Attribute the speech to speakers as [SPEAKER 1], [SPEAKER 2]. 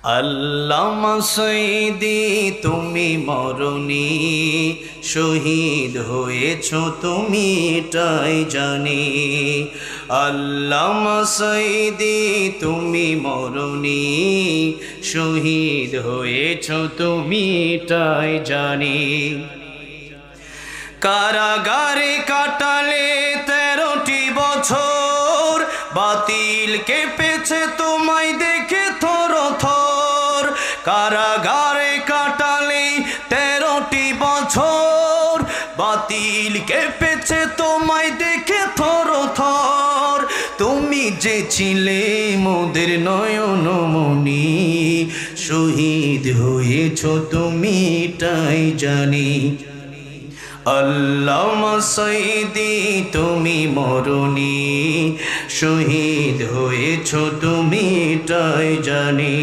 [SPEAKER 1] আল্লামা সঈদী তুমি মরণি, শহীদ হয়েছ তুমি এটাই জানি। আল্লামা সঈদী তুমি মরণি, শহীদ হয়েছ তুমি এটাই জানি। কারাগারে কাটালে 13টি বছর, বাতিল কেঁপেছে তোমায় দেখে থর থর। কারাগারে কাটালে 13টি বছর, বাতিল কেঁপেছে তোমায় দেখে থর থর। তুমি যে ছিলে মোদের নয়নমণি, শহীদ হয়েছ তুমি এটাই জানি। আল্লামা সঈদী তুমি মরণি, শহীদ হয়েছ তুমি এটাই জানি।